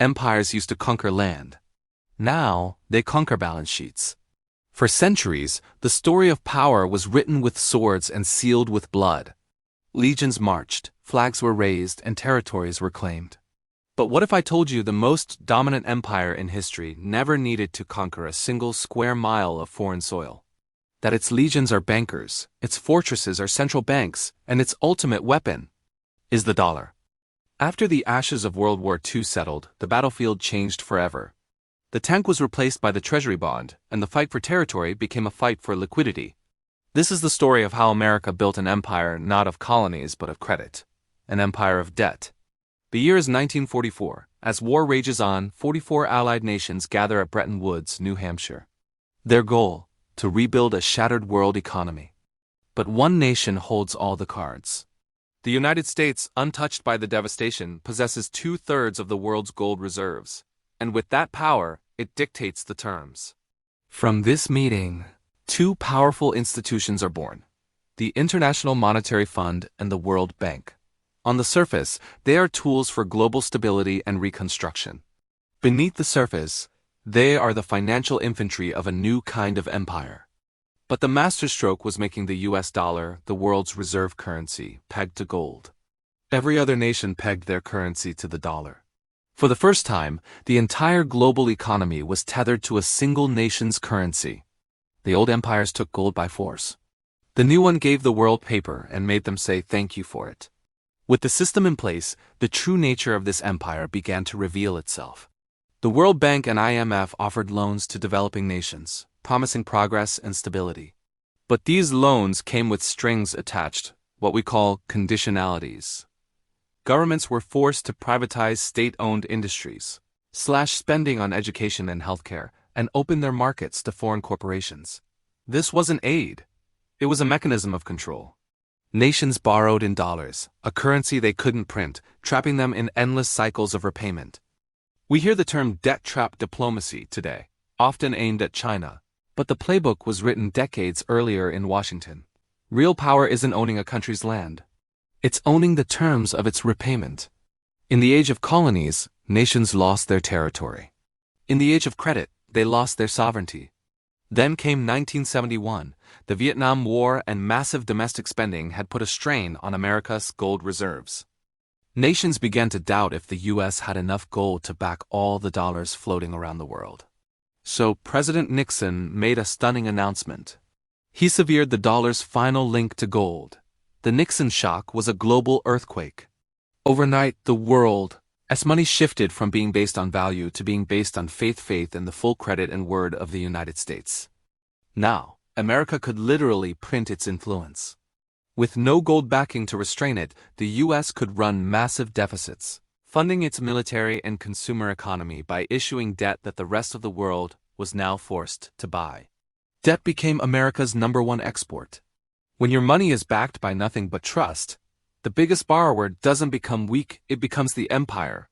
empires used to conquer land. Now, they conquer balance sheets. For centuries, the story of power was written with swords and sealed with blood. Legions marched, flags were raised, and territories were claimed. But what if I told you the most dominant empire in history never needed to conquer a single square mile of foreign soil? That its legions are bankers, its fortresses are central banks, and its ultimate weapon is the dollar. After the ashes of World War II settled, the battlefield changed forever. The tank was replaced by the treasury bond, and the fight for territory became a fight for liquidity. This is the story of how America built an empire not of colonies but of credit, an empire of debt. The year is 1944. As war rages on, 44 Allied nations gather at Bretton Woods, New Hampshire. Their goal: to rebuild a shattered world economy. But one nation holds all the cards. The United States, untouched by the devastation, possesses 2/3 of the world's gold reserves. And with that power, it dictates the terms. From this meeting, two powerful institutions are born: the International Monetary Fund and the World Bank. On the surface, they are tools for global stability and reconstruction. Beneath the surface, they are the financial infantry of a new kind of empire. But the masterstroke was making the US dollar, the world's reserve currency, pegged to gold. Every other nation pegged their currency to the dollar. For the first time, the entire global economy was tethered to a single nation's currency. The old empires took gold by force. The new one gave the world paper and made them say thank you for it. With the system in place, the true nature of this empire began to reveal itself. The World Bank and IMF offered loans to developing nations, promising progress and stability. But these loans came with strings attached, what we call conditionalities. Governments were forced to privatize state-owned industries, slash spending on education and healthcare, and open their markets to foreign corporations. This wasn't aid. It was a mechanism of control. Nations borrowed in dollars, a currency they couldn't print, trapping them in endless cycles of repayment. We hear the term debt trap diplomacy today, often aimed at China, but the playbook was written decades earlier in Washington. Real power isn't owning a country's land. It's owning the terms of its repayment. In the age of colonies, nations lost their territory. In the age of credit, they lost their sovereignty. Then came 1971. The Vietnam War and massive domestic spending had put a strain on America's gold reserves. Nations began to doubt if the U.S. had enough gold to back all the dollars floating around the world. So President Nixon made a stunning announcement. He severed the dollar's final link to gold. The Nixon shock was a global earthquake. Overnight, the world, as money shifted from being based on value to being based on faith and the full credit and word of the United States. Now, America could literally print its influence. With no gold backing to restrain it, the U.S. could run massive deficits, funding its military and consumer economy by issuing debt that the rest of the world was now forced to buy. Debt became America's #1 export. When your money is backed by nothing but trust, the biggest borrower doesn't become weak, it becomes the empire.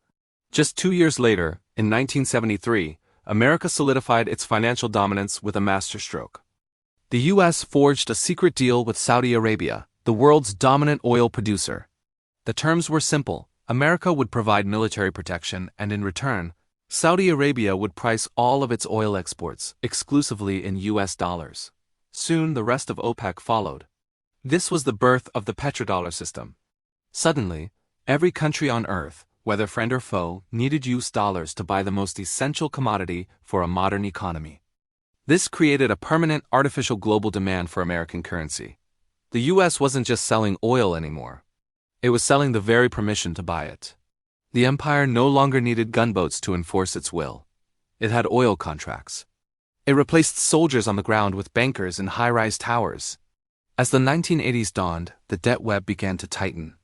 Just 2 years later, in 1973, America solidified its financial dominance with a masterstroke. The U.S. forged a secret deal with Saudi Arabia, the world's dominant oil producer. The terms were simple: America would provide military protection, and in return, Saudi Arabia would price all of its oil exports exclusively in U.S. dollars. Soon the rest of OPEC followed. This was the birth of the Petrodollar system. Suddenly, every country on earth, whether friend or foe, needed US dollars to buy the most essential commodity for a modern economy. This created a permanent artificial global demand for American currency. The US wasn't just selling oil anymore. It was selling the very permission to buy it. The empire no longer needed gunboats to enforce its will. It had oil contracts. It replaced soldiers on the ground with bankers in high-rise towers. As the 1980s dawned, the debt web began to tighten.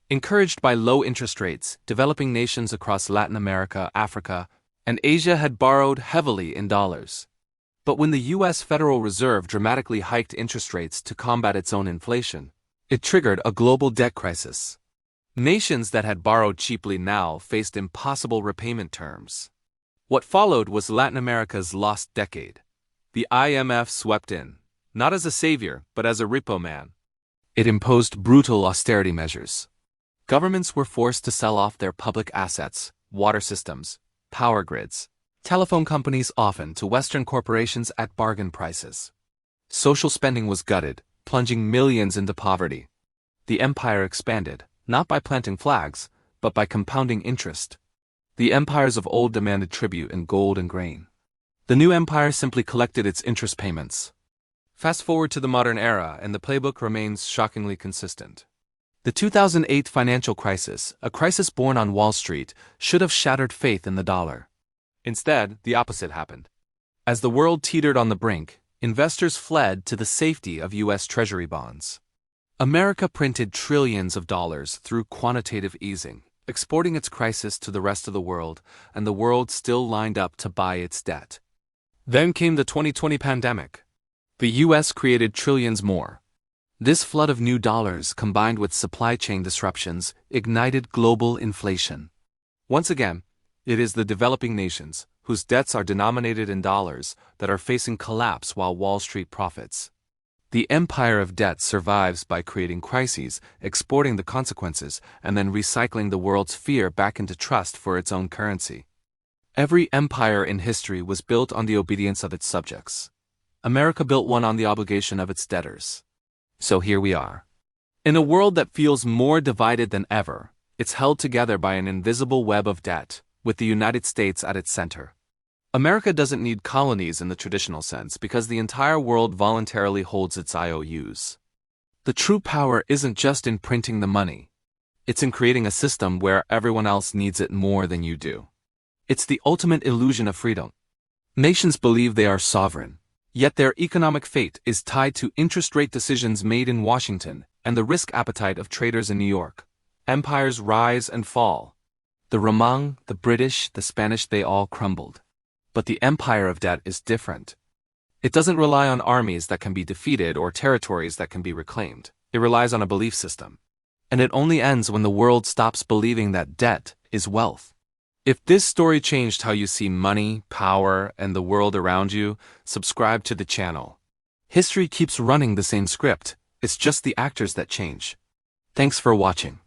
Encouraged by low interest rates, developing nations across Latin America, Africa, and Asia had borrowed heavily in dollars. But when the U.S. Federal Reserve dramatically hiked interest rates to combat its own inflation, it triggered a global debt crisis. Nations that had borrowed cheaply now faced impossible repayment terms. What followed was Latin America's lost decade. The IMF swept in, not as a savior, but as a repo man. It imposed brutal austerity measures. Governments were forced to sell off their public assets, water systems, power grids. Telephone companies often to Western corporations at bargain prices. Social spending was gutted, plunging millions into poverty. The empire expanded, not by planting flags, but by compounding interest. The empires of old demanded tribute in gold and grain. The new empire simply collected its interest payments. Fast forward to the modern era, and the playbook remains shockingly consistent. The 2008 financial crisis, a crisis born on Wall Street, should have shattered faith in the dollar. Instead, the opposite happened. As the world teetered on the brink, investors fled to the safety of U.S. Treasury bonds. America printed trillions of dollars through quantitative easing, exporting its crisis to the rest of the world, and the world still lined up to buy its debt. Then came the 2020 pandemic. The U.S. created trillions more. This flood of new dollars, combined with supply chain disruptions, ignited global inflation. Once again, it is the developing nations, whose debts are denominated in dollars, that are facing collapse while Wall Street profits. The empire of debt survives by creating crises, exporting the consequences, and then recycling the world's fear back into trust for its own currency. Every empire in history was built on the obedience of its subjects. America built one on the obligation of its debtors. So here we are. In a world that feels more divided than ever, it's held together by an invisible web of debt, with the United States at its center. America doesn't need colonies in the traditional sense because the entire world voluntarily holds its IOUs. The true power isn't just in printing the money. It's in creating a system where everyone else needs it more than you do. It's the ultimate illusion of freedom. Nations believe they are sovereign, yet their economic fate is tied to interest rate decisions made in Washington and the risk appetite of traders in New York. Empires rise and fall. The Roman, the British, the Spanish, they all crumbled. But the empire of debt is different. It doesn't rely on armies that can be defeated or territories that can be reclaimed. It relies on a belief system. And it only ends when the world stops believing that debt is wealth. If this story changed how you see money, power, and the world around you, subscribe to the channel. History keeps running the same script. It's just the actors that change. Thanks for watching.